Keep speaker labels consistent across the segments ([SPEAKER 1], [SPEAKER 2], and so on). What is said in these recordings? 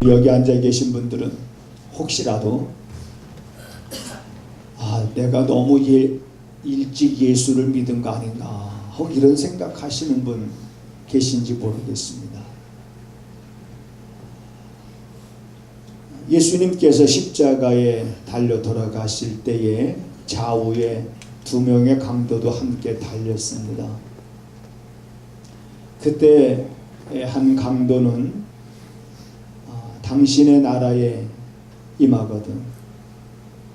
[SPEAKER 1] 여기 앉아 계신 분들은 혹시라도 내가 너무 일찍 예수를 믿은 거 아닌가 하고 이런 생각하시는 분 계신지 모르겠습니다. 예수님께서 십자가에 달려 돌아가실 때에 좌우에 두 명의 강도도 함께 달렸습니다. 그때 한 강도는 당신의 나라에 임하거든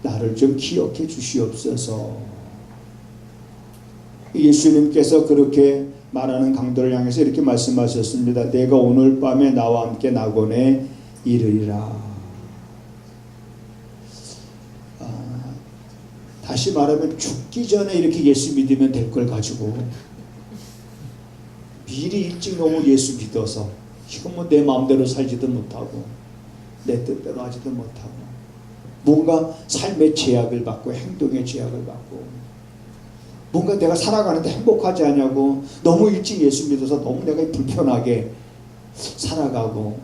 [SPEAKER 1] 나를 좀 기억해 주시옵소서. 예수님께서 그렇게 말하는 강도를 향해서 이렇게 말씀하셨습니다. 내가 오늘 밤에 나와 함께 낙원에 이르리라. 다시 말하면 죽기 전에 이렇게 예수 믿으면 될 걸 가지고 미리 일찍 너무 예수 믿어서 이건 뭐 내 마음대로 살지도 못하고 내 뜻대로 하지도 못하고 뭔가 삶의 제약을 받고 행동의 제약을 받고 뭔가 내가 살아가는데 행복하지 않냐고 너무 일찍 예수 믿어서 너무 내가 불편하게 살아가고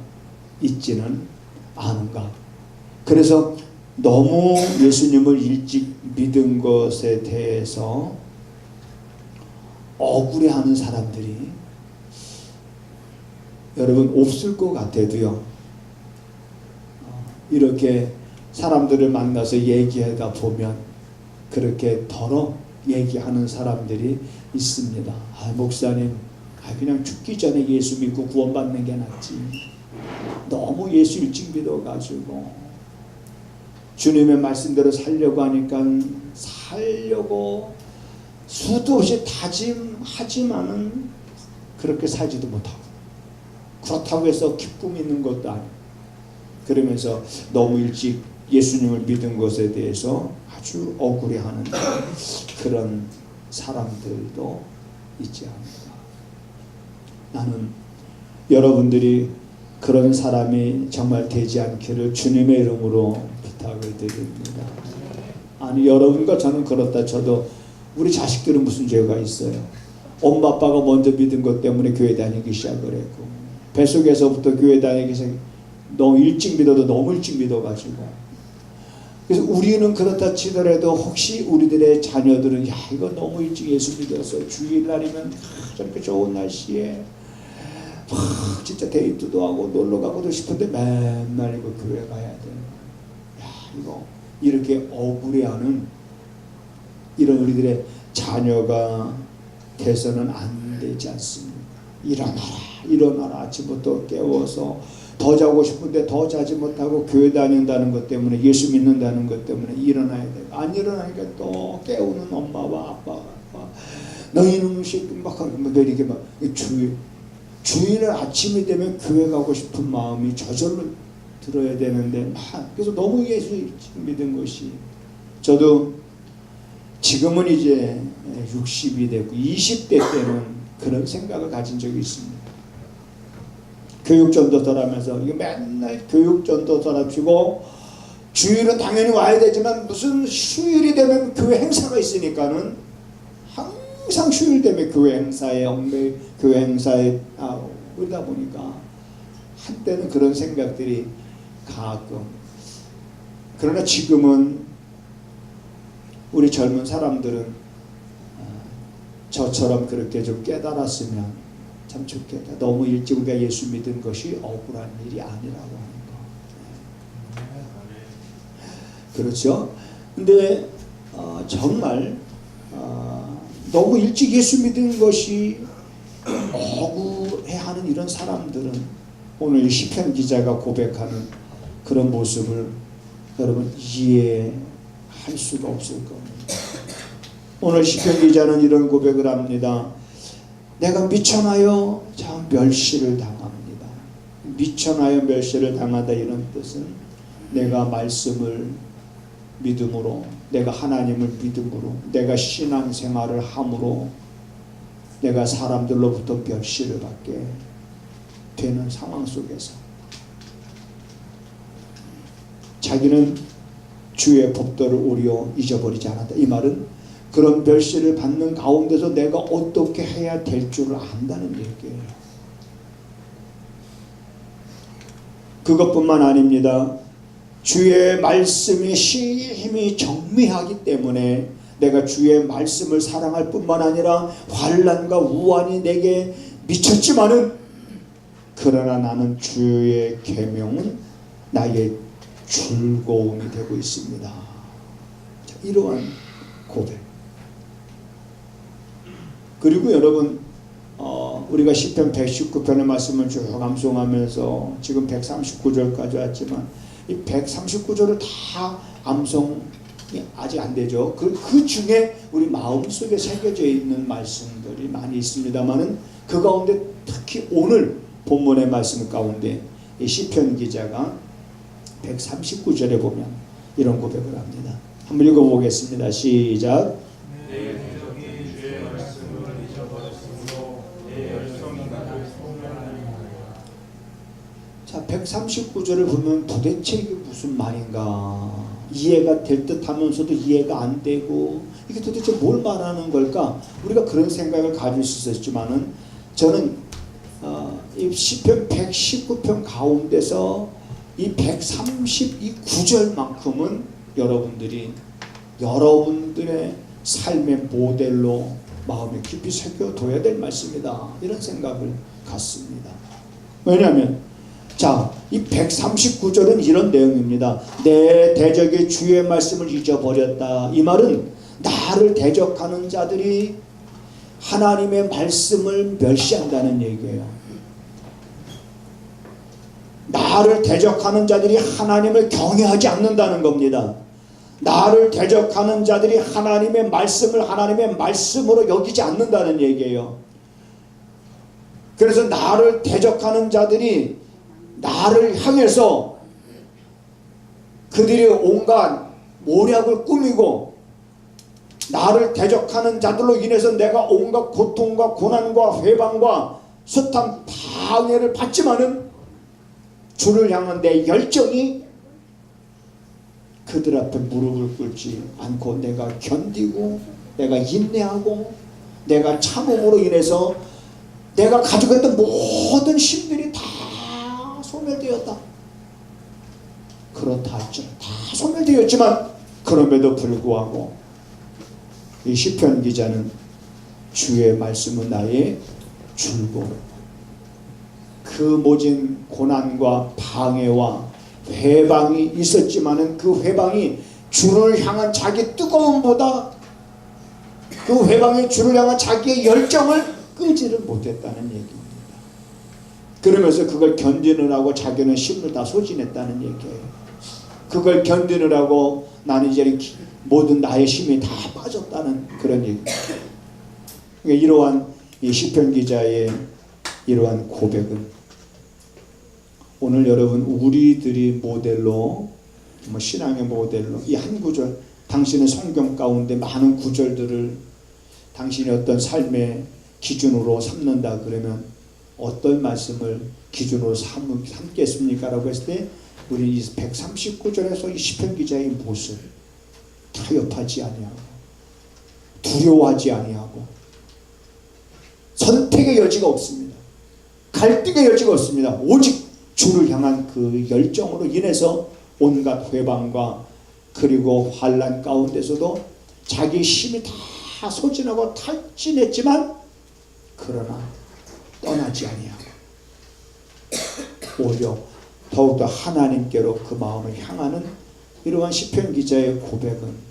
[SPEAKER 1] 있지는 않은가. 그래서 너무 예수님을 일찍 믿은 것에 대해서 억울해하는 사람들이 여러분 없을 것 같아도요. 이렇게 사람들을 만나서 얘기하다 보면 그렇게 덜어 얘기하는 사람들이 있습니다. 목사님, 그냥 죽기 전에 예수 믿고 구원받는 게 낫지. 너무 예수 일찍 믿어가지고 주님의 말씀대로 살려고 하니까 살려고 수도 없이 다짐하지만은 그렇게 살지도 못하고 그렇다고 해서 기쁨 있는 것도 아니고 그러면서 너무 일찍 예수님을 믿은 것에 대해서 아주 억울해하는 그런 사람들도 있지 않을까. 나는 여러분들이 그런 사람이 정말 되지 않기를 주님의 이름으로 부탁을 드립니다. 아니 여러분과 저는 그렇다 쳐도 우리 자식들은 무슨 죄가 있어요. 엄마 아빠가 먼저 믿은 것 때문에 교회 다니기 시작을 했고 뱃속에서부터 교회 다니기 시작 너무 일찍 믿어도 너무 일찍 믿어가지고 그래서 우리는 그렇다 치더라도 혹시 우리들의 자녀들은 이거 너무 일찍 예수 믿었어. 주일날이면 저렇게 좋은 날씨에 진짜 데이트도 하고 놀러 가고도 싶은데 맨날 이거 교회 가야 돼. 이거 이렇게 억울해하는 이런 우리들의 자녀가 돼서는 안 되지 않습니까? 일어나라 아침부터 깨워서 더 자고 싶은데 더 자지 못하고 교회 다닌다는 것 때문에 예수 믿는다는 것 때문에 일어나야 돼. 안 일어나니까 또 깨우는 엄마와 아빠가 너희는 막 이렇게 막 주일날 아침이 되면 교회 가고 싶은 마음이 저절로 들어야 되는데 그래서 너무 예수 믿은 것이 저도 지금은 이제 60이 됐고 20대 때는 그런 생각을 가진 적이 있습니다. 교육전도서라면서 이거 맨날 교육전도서랍시고 주일은 당연히 와야 되지만 무슨 휴일이 되면 교회 행사가 있으니까는 항상 휴일 되면 교회 행사에 교회 행사에 그러다 보니까 한때는 그런 생각들이 가끔 그러나 지금은 우리 젊은 사람들은 저처럼 그렇게 좀 깨달았으면 참 좋겠다. 너무 일찍 우리가 예수 믿은 것이 억울한 일이 아니라고 하는 거. 그렇죠? 근데 정말 너무 일찍 예수 믿은 것이 억울해하는 이런 사람들은 오늘 시편 기자가 고백하는 그런 모습을 여러분 이해할 수가 없을 겁니다. 오늘 시편 기자는 이런 고백을 합니다. 내가 미천하여 참 멸시를 당합니다. 미천하여 멸시를 당하다 이런 뜻은 내가 말씀을 믿음으로 내가 하나님을 믿음으로 내가 신앙생활을 함으로 내가 사람들로부터 멸시를 받게 되는 상황 속에서 자기는 주의 법도를 오히려 잊어버리지 않았다. 이 말은 그런 멸시를 받는 가운데서 내가 어떻게 해야 될 줄을 안다는 얘기예요. 그것뿐만 아닙니다. 주의 말씀이 심히 정밀하기 때문에 내가 주의 말씀을 사랑할 뿐만 아니라 환난과 우환이 내게 미쳤지만은 그러나 나는 주의 계명은 나의 즐거움이 되고 있습니다. 자, 이러한 고백. 그리고 여러분 우리가 시편 119편의 말씀을 쭉 암송하면서 지금 139절까지 왔지만 이 139절을 다 암송이 아직 안 되죠. 그 중에 우리 마음속에 새겨져 있는 말씀들이 많이 있습니다만은 그 가운데 특히 오늘 본문의 말씀 가운데 이 시편 기자가 139절에 보면 이런 고백을 합니다. 한번 읽어보겠습니다. 시작.
[SPEAKER 2] 내 대적이 주의 말씀을 잊어버렸으므로 내 열성이 나를 소멸하느니라.
[SPEAKER 1] 자, 139절을 보면 도대체 이게 무슨 말인가 이해가 될 듯 하면서도 이해가 안 되고 이게 도대체 뭘 말하는 걸까 우리가 그런 생각을 가질 수 있었지만은 저는 이 시편 119편 가운데서 이 139절만큼은 여러분들의 삶의 모델로 마음에 깊이 새겨둬야 될 말씀이다 이런 생각을 갖습니다. 왜냐하면 자, 이 139절은 이런 내용입니다. 내 대적이 주의 말씀을 잊어버렸다. 이 말은 나를 대적하는 자들이 하나님의 말씀을 멸시한다는 얘기예요. 나를 대적하는 자들이 하나님을 경외하지 않는다는 겁니다. 나를 대적하는 자들이 하나님의 말씀을 하나님의 말씀으로 여기지 않는다는 얘기예요. 그래서 나를 대적하는 자들이 나를 향해서 그들이 온갖 모략을 꾸미고 나를 대적하는 자들로 인해서 내가 온갖 고통과 고난과 회방과 숱한 방해를 받지만은 주를 향한 내 열정이 그들 앞에 무릎을 꿇지 않고 내가 견디고 내가 인내하고 내가 참음으로 인해서 내가 가지고 있던 모든 힘들이 다 소멸되었다. 그렇다 할지라 다 소멸되었지만 그럼에도 불구하고 이 시편 기자는 주의 말씀은 나의 즐거움. 그 모진 고난과 방해와 회방이 있었지만은 그 회방이 주를 향한 자기 뜨거움보다 그 회방이 주를 향한 자기의 열정을 끄지를 못했다는 얘기입니다. 그러면서 그걸 견디느라고 자기는 힘을 다 소진했다는 얘기예요. 그걸 견디느라고 나는 이제 모든 나의 힘이 다 빠졌다는 그런 얘기입니다. 그러니까 이러한 이 시편 기자의 이러한 고백은 오늘 여러분 우리들이 모델로 신앙의 모델로 이 한 구절 당신의 성경 가운데 많은 구절들을 당신의 어떤 삶의 기준으로 삼는다 그러면 어떤 말씀을 기준으로 삼겠습니까? 라고 했을 때 우리 이 139절에서 이 시편 기자의 모습 타협하지 아니하고 두려워하지 아니하고 선택의 여지가 없습니다. 갈등의 여지가 없습니다. 오직 주를 향한 그 열정으로 인해서 온갖 회방과 그리고 환난 가운데서도 자기 힘이 다 소진하고 탈진했지만 그러나 떠나지 아니하고 오히려 더욱더 하나님께로 그 마음을 향하는 이러한 시편 기자의 고백은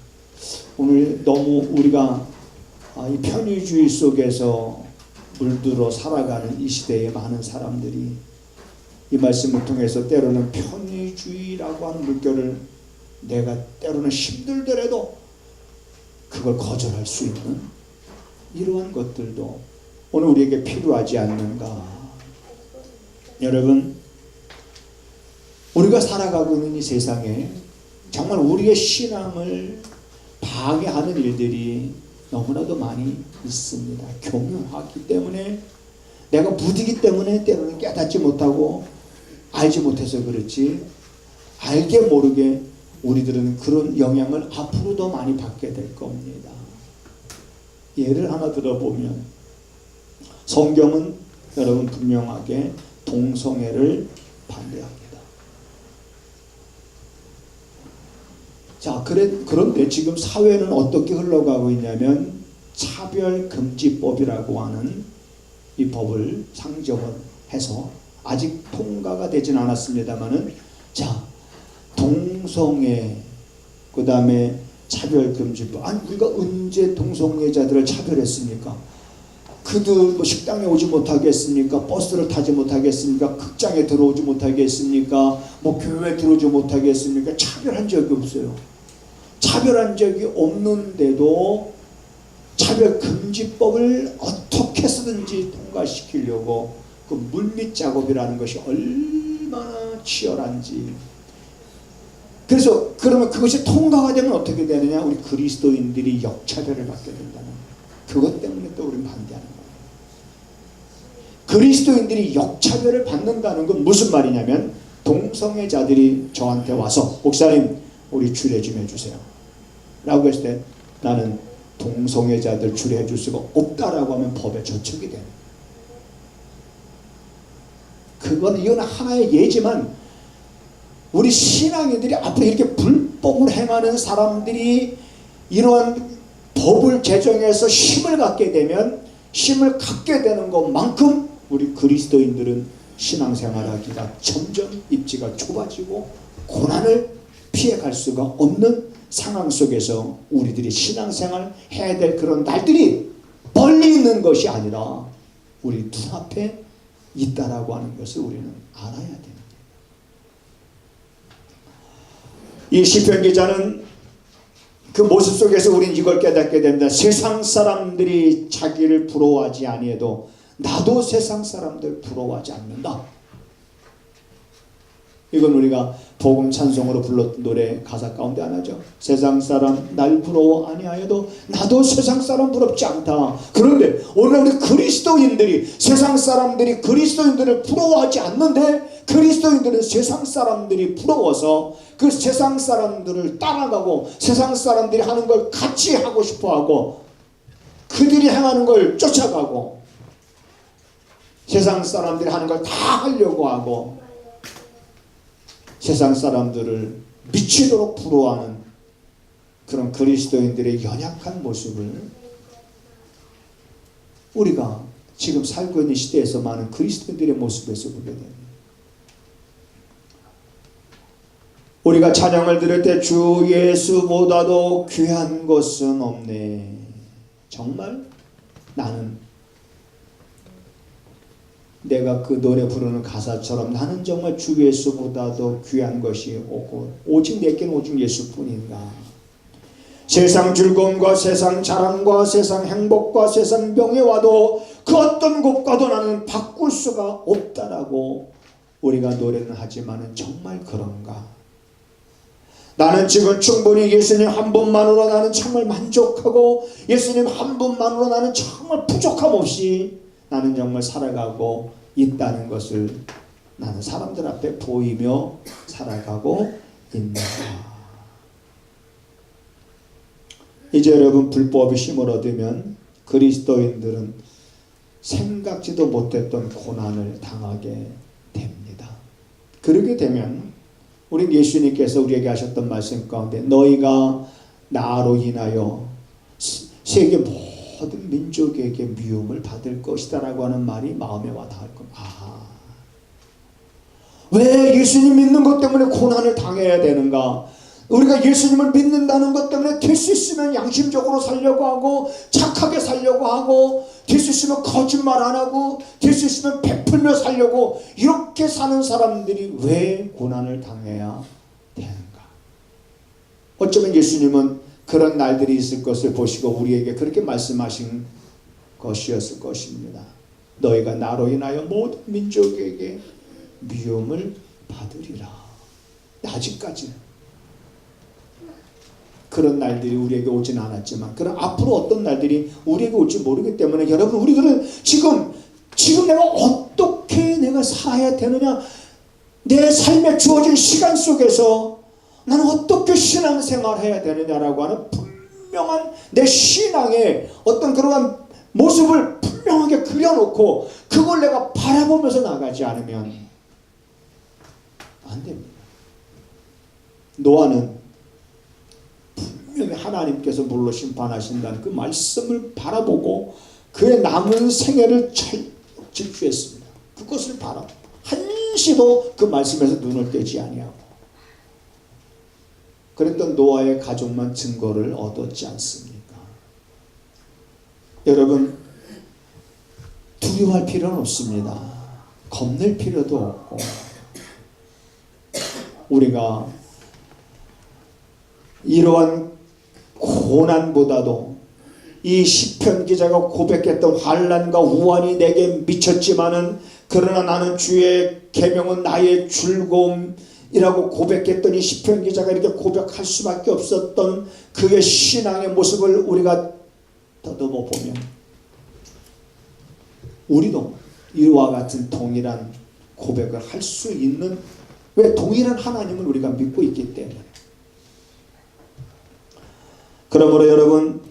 [SPEAKER 1] 오늘 너무 우리가 이 편의주의 속에서 물들어 살아가는 이 시대의 많은 사람들이 이 말씀을 통해서 때로는 편의주의라고 하는 물결을 내가 때로는 힘들더라도 그걸 거절할 수 있는 이러한 것들도 오늘 우리에게 필요하지 않는가. 여러분 우리가 살아가고 있는 이 세상에 정말 우리의 신앙을 방해하는 일들이 너무나도 많이 있습니다. 교묘하기 때문에 내가 무디기 때문에 때로는 깨닫지 못하고 알지 못해서 그렇지 알게 모르게 우리들은 그런 영향을 앞으로 더 많이 받게 될 겁니다. 예를 하나 들어보면 성경은 여러분 분명하게 동성애를 반대합니다. 자, 그런데 지금 사회는 어떻게 흘러가고 있냐면 차별금지법이라고 하는 이 법을 상정을 해서 아직 통과가 되진 않았습니다만은, 자, 동성애, 그 다음에 차별금지법. 아니, 우리가 언제 동성애자들을 차별했습니까? 그들 뭐 식당에 오지 못하겠습니까? 버스를 타지 못하겠습니까? 극장에 들어오지 못하겠습니까? 뭐 교회에 들어오지 못하겠습니까? 차별한 적이 없어요. 차별한 적이 없는데도 차별금지법을 어떻게 해서든지 통과시키려고 그 물밑 작업이라는 것이 얼마나 치열한지. 그래서 그러면 그것이 통과가 되면 어떻게 되느냐? 우리 그리스도인들이 역차별을 받게 된다는, 그것 때문에 또 우리는 반대하는 거예요. 그리스도인들이 역차별을 받는다는 건 무슨 말이냐면, 동성애자들이 저한테 와서 목사님 우리 주례 좀 해주세요 라고 했을 때 나는 동성애자들 주례해 줄 수가 없다라고 하면 법에 저촉이 돼요. 이건 하나의 예지만, 우리 신앙인들이 앞으로 이렇게 불법을 행하는 사람들이 이러한 법을 제정해서 힘을 갖게 되면, 힘을 갖게 되는 것만큼 우리 그리스도인들은 신앙생활하기가 점점 입지가 좁아지고 고난을 피해갈 수가 없는 상황 속에서 우리들이 신앙생활 해야 될 그런 날들이 멀리 있는 것이 아니라 우리 눈앞에 있다라고 하는 것을 우리는 알아야 됩니다. 이 시편 기자는 그 모습 속에서 우리는 이걸 깨닫게 됩니다. 세상 사람들이 자기를 부러워하지 아니해도 나도 세상 사람들 부러워하지 않는다. 이건 우리가 복음 찬송으로 불렀던 노래 가사 가운데 하나죠. 세상 사람 날 부러워 아니하여도 나도 세상 사람 부럽지 않다. 그런데 오늘 우리 그리스도인들이, 세상 사람들이 그리스도인들을 부러워하지 않는데 그리스도인들은 세상 사람들이 부러워서 그 세상 사람들을 따라가고 세상 사람들이 하는 걸 같이 하고 싶어하고 그들이 행하는 걸 쫓아가고 세상 사람들이 하는 걸 다 하려고 하고 세상 사람들을 미치도록 부러워하는 그런 그리스도인들의 연약한 모습을 우리가 지금 살고 있는 시대에서 많은 그리스도인들의 모습에서 보게 됩니다. 우리가 찬양을 들을 때 주 예수보다도 귀한 것은 없네. 정말 나는 내가 그 노래 부르는 가사처럼 나는 정말 주 예수보다도 귀한 것이 없고 오직 내게는 오직 예수뿐인가. 세상 즐거움과 세상 자랑과 세상 행복과 세상 명예와도 그 어떤 것과도 나는 바꿀 수가 없다라고 우리가 노래는 하지만 정말 그런가. 나는 지금 충분히 예수님 한 분만으로 나는 정말 만족하고 예수님 한 분만으로 나는 정말 부족함 없이 나는 정말 살아가고 있다는 것을 나는 사람들 앞에 보이며 살아가고 있는가. 이제 여러분 불법이 힘을 얻으면 그리스도인들은 생각지도 못했던 고난을 당하게 됩니다. 그러게 되면 우리 예수님께서 우리에게 하셨던 말씀 가운데 너희가 나로 인하여 세계 모든 민족에게 미움을 받을 것이다 라고 하는 말이 마음에 와닿을 겁니다. 왜 예수님 믿는 것 때문에 고난을 당해야 되는가? 우리가 예수님을 믿는다는 것 때문에 될 수 있으면 양심적으로 살려고 하고 착하게 살려고 하고 될 수 있으면 거짓말 안 하고 될 수 있으면 베풀며 살려고 이렇게 사는 사람들이 왜 고난을 당해야 되는가? 어쩌면 예수님은 그런 날들이 있을 것을 보시고 우리에게 그렇게 말씀하신 것이었을 것입니다. 너희가 나로 인하여 모든 민족에게 미움을 받으리라. 아직까지는 그런 날들이 우리에게 오진 않았지만 그럼 앞으로 어떤 날들이 우리에게 올지 모르기 때문에 여러분 우리들은 지금 내가 어떻게 내가 살아야 되느냐, 내 삶에 주어진 시간 속에서 나는 어떻게 신앙생활을 해야 되느냐라고 하는 분명한 내 신앙의 어떤 그러한 모습을 분명하게 그려놓고 그걸 내가 바라보면서 나가지 않으면 안 됩니다. 노아는 하나님께서 물로 심판하신다는 그 말씀을 바라보고 그의 남은 생애를 잘 질주했습니다. 그것을 바라 한시도 그 말씀에서 눈을 떼지 아니하고 그랬던 노아의 가족만 증거를 얻었지 않습니까? 여러분, 두려워할 필요는 없습니다. 겁낼 필요도 없고 우리가 이러한 고난보다도 이 시편 기자가 고백했던 환난과 우환이 내게 미쳤지만은 그러나 나는 주의 계명은 나의 즐거움이라고 고백했던 이 시편 기자가 이렇게 고백할 수밖에 없었던 그의 신앙의 모습을 우리가 더듬어 보면 우리도 이와 같은 동일한 고백을 할 수 있는, 왜? 동일한 하나님을 우리가 믿고 있기 때문에. 그러므로 여러분,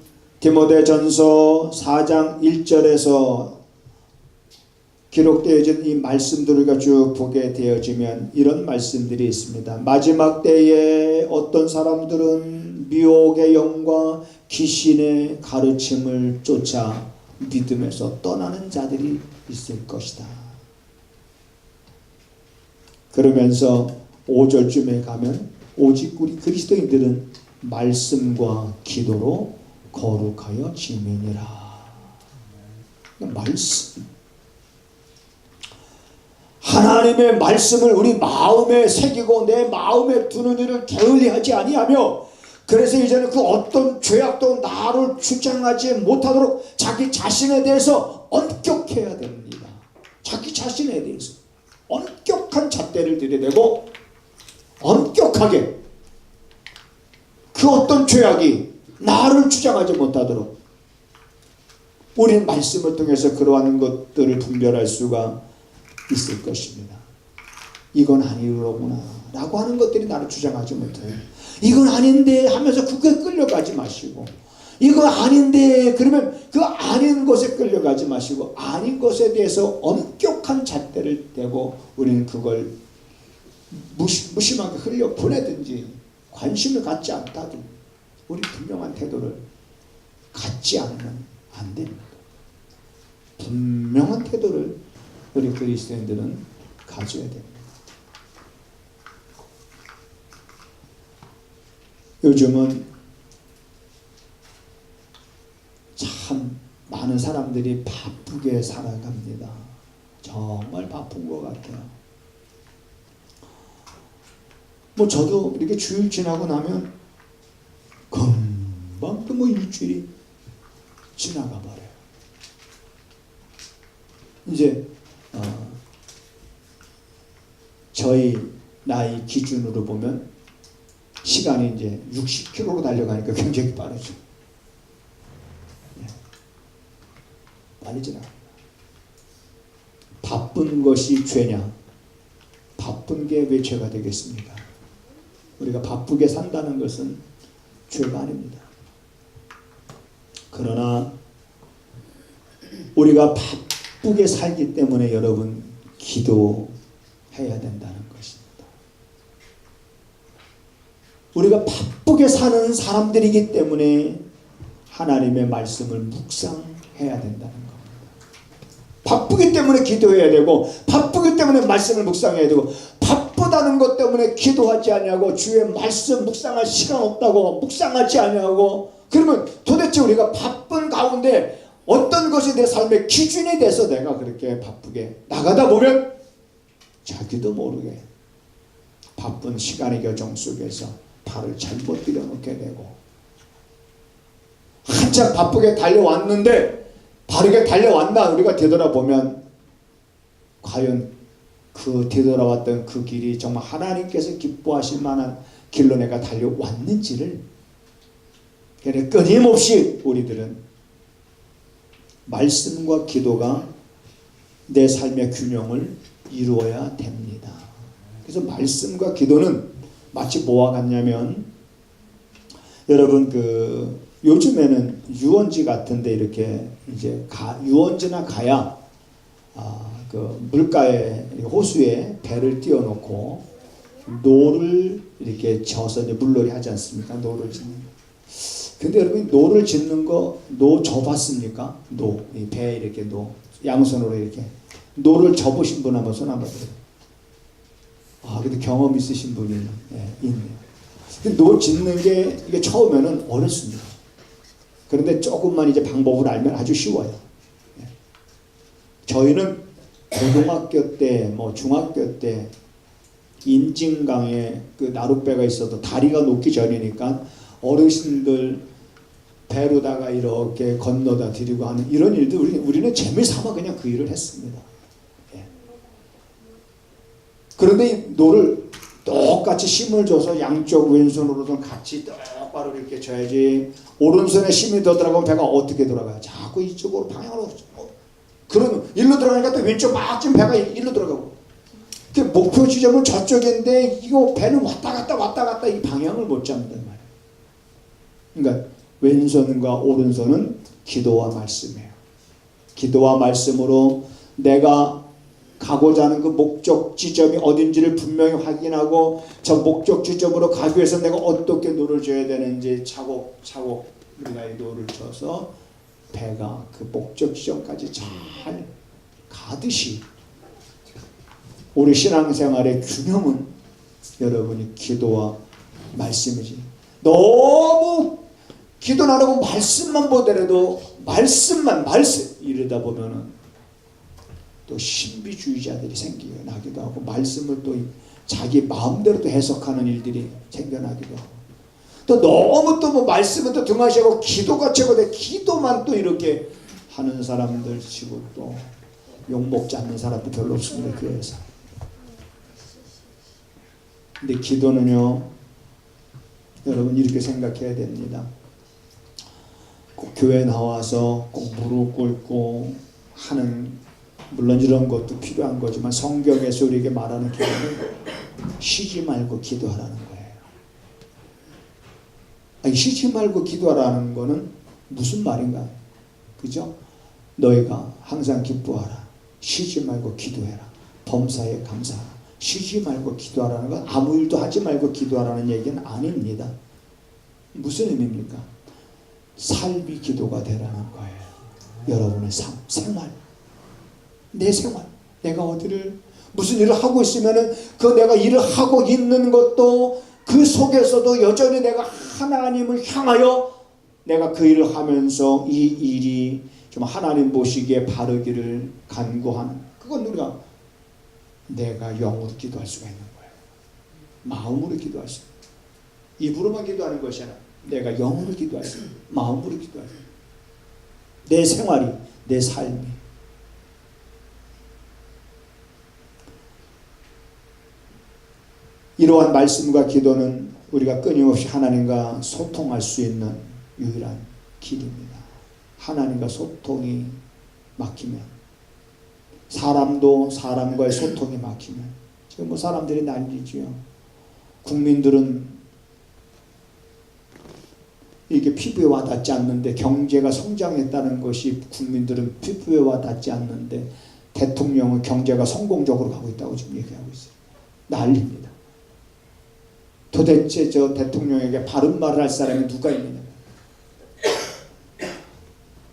[SPEAKER 1] 디모데전서 4장 1절에서 기록되어진 이 말씀들을 우리가 쭉 보게 되어지면 이런 말씀들이 있습니다. 마지막 때에 어떤 사람들은 미혹의 영과 귀신의 가르침을 쫓아 믿음에서 떠나는 자들이 있을 것이다. 그러면서 5절쯤에 가면 오직 우리 그리스도인들은 말씀과 기도로 거룩하여 지면이라. 말씀, 하나님의 말씀을 우리 마음에 새기고 내 마음에 두는 일을 게을리하지 아니하며, 그래서 이제는 그 어떤 죄악도 나를 주장하지 못하도록 자기 자신에 대해서 엄격해야 됩니다. 자기 자신에 대해서 엄격한 잣대를 들이대고 엄격하게 그 어떤 죄악이 나를 주장하지 못하도록 우리는 말씀을 통해서 그러한 것들을 분별할 수가 있을 것입니다. 이건 아니로구나 라고 하는 것들이 나를 주장하지 못해요. 이건 아닌데 하면서 그거에 끌려가지 마시고, 이거 아닌데 그러면 그 아닌 것에 끌려가지 마시고, 아닌 것에 대해서 엄격한 잣대를 대고 우리는 그걸 무심하게 흘려보내든지 관심을 갖지 않다든 우리 분명한 태도를 갖지 않으면 안 됩니다. 분명한 태도를 우리 그리스도인들은 가져야 됩니다. 요즘은 참 많은 사람들이 바쁘게 살아갑니다. 정말 바쁜 것 같아요. 뭐 저도 이렇게 주일 지나고 나면 금방 또 뭐 일주일이 지나가 버려요. 이제 저희 나이 기준으로 보면 시간이 이제 60km로 달려가니까 굉장히 빠르죠. 네. 빨리 지나갑니다. 바쁜 것이 죄냐? 바쁜 게 왜 죄가 되겠습니까? 우리가 바쁘게 산다는 것은 죄가 아닙니다. 그러나 우리가 바쁘게 살기 때문에 여러분 기도해야 된다는 것입니다. 우리가 바쁘게 사는 사람들이기 때문에 하나님의 말씀을 묵상해야 된다는 겁니다. 바쁘기 때문에 기도해야 되고, 바쁘기 때문에 말씀을 묵상해야 되고, 바쁘다는 것 때문에 기도하지 아니하고 주의 말씀 묵상할 시간 없다고 묵상하지 아니하고, 그러면 도대체 우리가 바쁜 가운데 어떤 것이 내 삶의 기준이 돼서 내가 그렇게 바쁘게 나가다 보면 자기도 모르게 바쁜 시간의 교정 속에서 발을 잘못 들여놓게 되고, 한참 바쁘게 달려왔는데 바르게 달려왔나 우리가 되돌아보면 과연 그 되돌아왔던 그 길이 정말 하나님께서 기뻐하실 만한 길로 내가 달려왔는지를, 그래 끊임없이 우리들은 말씀과 기도가 내 삶의 균형을 이루어야 됩니다. 그래서 말씀과 기도는 마치 뭐와 같냐면, 여러분 요즘에는 유원지 같은데 이렇게 이제 유원지나 가야 그 물가에 호수에 배를 띄워놓고 노를 이렇게 져서 이제 물놀이 하지 않습니까? 노를 짓는. 근데 여러분 노를 짓는 거 노 접었습니까? 노, 이 배에 이렇게 노, 양손으로 이렇게 노를 접으신 분 한번 손 한번 들어요. 아, 근데 경험 있으신 분이 있네요. 근데 노 짓는 게 이게 처음에는 어렵습니다. 그런데 조금만 이제 방법을 알면 아주 쉬워요. 저희는 고등학교 때, 뭐 중학교 때 인진강에 그 나룻배가 있어도 다리가 녹기 전이니까 어르신들 배로다가 이렇게 건너다 드리고 하는 이런 일들 우리는 재미삼아 그냥 그 일을 했습니다. 예. 그런데 이 노를 똑같이 힘을 줘서 양쪽 왼손으로도 같이 똑바로 이렇게 쳐야지 오른손에 힘이 더 들어가면 배가 어떻게 돌아가요? 자꾸 이쪽으로 방향으로 그러면 일로 들어가니까 또 왼쪽 막 지금 배가 일로 들어가고 그 목표 지점은 저쪽인데 이거 배는 왔다 갔다 이 방향을 못 잡는단 말이에요. 그러니까 왼손과 오른손은 기도와 말씀이에요. 기도와 말씀으로 내가 가고자 하는 그 목적 지점이 어딘지를 분명히 확인하고 저 목적 지점으로 가기 위해서 내가 어떻게 노를 줘야 되는지 차곡차곡 우리가 이 노를 줘서 배가 그 목적 지점까지 잘 가듯이 우리 신앙생활의 균형은 여러분이 기도와 말씀이지. 너무 기도는 안 하고 말씀만 보더라도 말씀 이러다 보면은 또 신비주의자들이 생겨나기도 하고 말씀을 또 자기 마음대로 또 해석하는 일들이 생겨나기도 하고 또 너무 또 뭐 말씀은 또 등하시고 기도가 최고돼 기도만 또 이렇게 하는 사람들 치고 또 욕먹지 않는 사람도 별로 없습니다. 교회에서. 근데 기도는요 여러분 이렇게 생각해야 됩니다. 꼭 교회 나와서 꼭 무릎 꿇고 하는 물론 이런 것도 필요한 거지만 성경에서 우리에게 말하는 기도는 쉬지 말고 기도하라는 거예요. 아니, 쉬지 말고 기도하라는 거는 무슨 말인가? 그죠? 너희가 항상 기뻐하라. 쉬지 말고 기도해라. 범사에 감사하라. 쉬지 말고 기도하라는 건 아무 일도 하지 말고 기도하라는 얘기는 아닙니다. 무슨 의미입니까? 삶이 기도가 되라는 거예요. 여러분의 삶, 생활. 내 생활. 내가 어디를 무슨 일을 하고 있으면은 그 내가 일을 하고 있는 것도 그 속에서도 여전히 내가 하나님을 향하여 내가 그 일을 하면서 이 일이 좀 하나님 보시기에 바르기를 간구하는 그건 우리가 내가 영으로 기도할 수가 있는 거예요. 마음으로 기도할 수 있는 입으로만 기도하는 것이 아니라 내가 영으로 기도할 수 있는 마음으로 기도할 수 있는 내 생활이 내 삶이 이러한 말씀과 기도는 우리가 끊임없이 하나님과 소통할 수 있는 유일한 길입니다. 하나님과 소통이 막히면 사람도 사람과의 소통이 막히면 지금 뭐 사람들이 난리지요. 국민들은 이게 피부에 와닿지 않는데 경제가 성장했다는 것이 국민들은 피부에 와닿지 않는데 대통령은 경제가 성공적으로 가고 있다고 지금 얘기하고 있어요. 난리입니다. 도대체 저 대통령에게 바른 말을 할 사람이 누가 있느냐.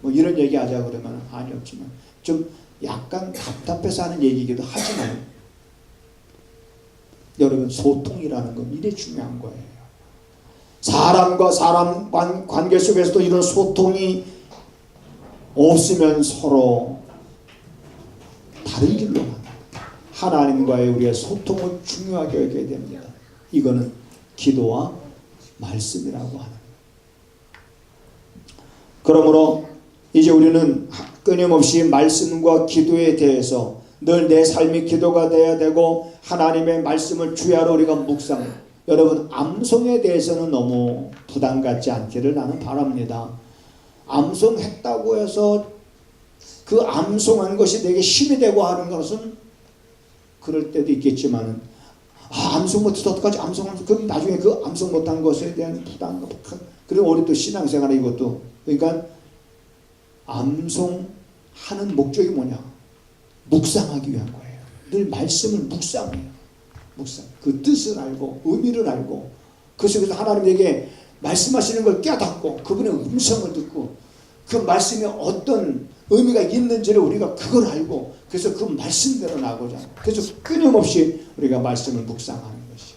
[SPEAKER 1] 뭐 이런 얘기 하자 그러면 아니 없지만 좀 약간 답답해서 하는 얘기이기도 하지만 여러분 소통이라는 건 이래 중요한 거예요. 사람과 사람 관계 속에서도 이런 소통이 없으면 서로 다른 길로 갑니다. 하나님과의 우리의 소통을 중요하게 여겨야 됩니다. 이거는 기도와 말씀이라고 하는 거예요. 그러므로 이제 우리는 끊임없이 말씀과 기도에 대해서 늘 내 삶이 기도가 되어야 되고 하나님의 말씀을 주야로 우리가 묵상. 여러분 암송에 대해서는 너무 부담 갖지 않기를 나는 바랍니다. 암송했다고 해서 그 암송한 것이 내게 힘이 되고 하는 것은 그럴 때도 있겠지만 암송 못해서 어떡하지? 암송하면서 그럼 나중에 그 암송 못한 것에 대한 부담감. 그리고 우리 또 신앙생활에 이것도 그러니까 암송하는 목적이 뭐냐? 묵상하기 위한 거예요. 늘 말씀을 묵상해요. 묵상. 그 뜻을 알고 의미를 알고 그 속에서 하나님에게 말씀하시는 걸 깨닫고 그분의 음성을 듣고 그 말씀이 어떤 의미가 있는지를 우리가 그걸 알고 그래서 그 말씀대로 나고자 하는, 그래서 끊임없이 우리가 말씀을 묵상하는 것이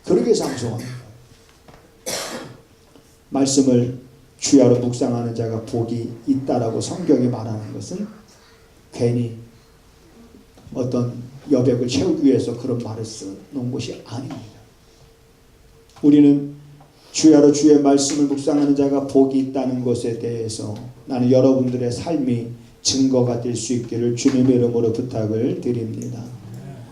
[SPEAKER 1] 그렇게 상속하는 거예요. 말씀을 주야로 묵상하는 자가 복이 있다라고 성경이 말하는 것은 괜히 어떤 여백을 채우기 위해서 그런 말을 써놓은 것이 아닙니다. 우리는 주야로 주의 말씀을 묵상하는 자가 복이 있다는 것에 대해서 나는 여러분들의 삶이 증거가 될 수 있기를 주님의 이름으로 부탁을 드립니다.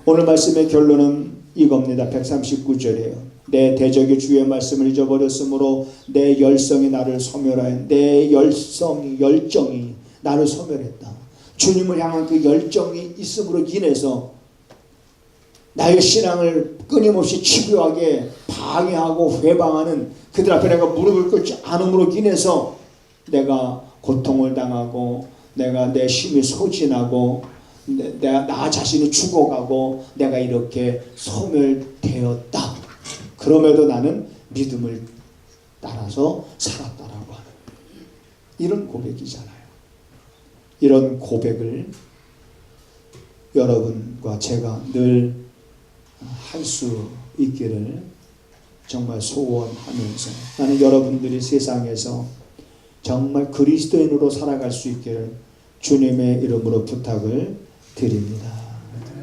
[SPEAKER 1] 오늘 말씀의 결론은 이겁니다. 139절이에요. 내 대적이 주의 말씀을 잊어버렸으므로 내 열성이 나를 소멸하여 내 열정이 나를 소멸했다. 주님을 향한 그 열정이 있음으로 인해서 나의 신앙을 끊임없이 집요하게 방해하고 회방하는 그들 앞에 내가 무릎을 꿇지 않음으로 인해서 내가 고통을 당하고 내가 내 힘이 소진하고 나 자신이 죽어가고 내가 이렇게 소멸되었다. 그럼에도 나는 믿음을 따라서 살았다라고 하는 이런 고백이잖아요. 이런 고백을 여러분과 제가 늘 할 수 있기를 정말 소원하면서 나는 여러분들이 세상에서 정말 그리스도인으로 살아갈 수 있기를 주님의 이름으로 부탁을 드립니다.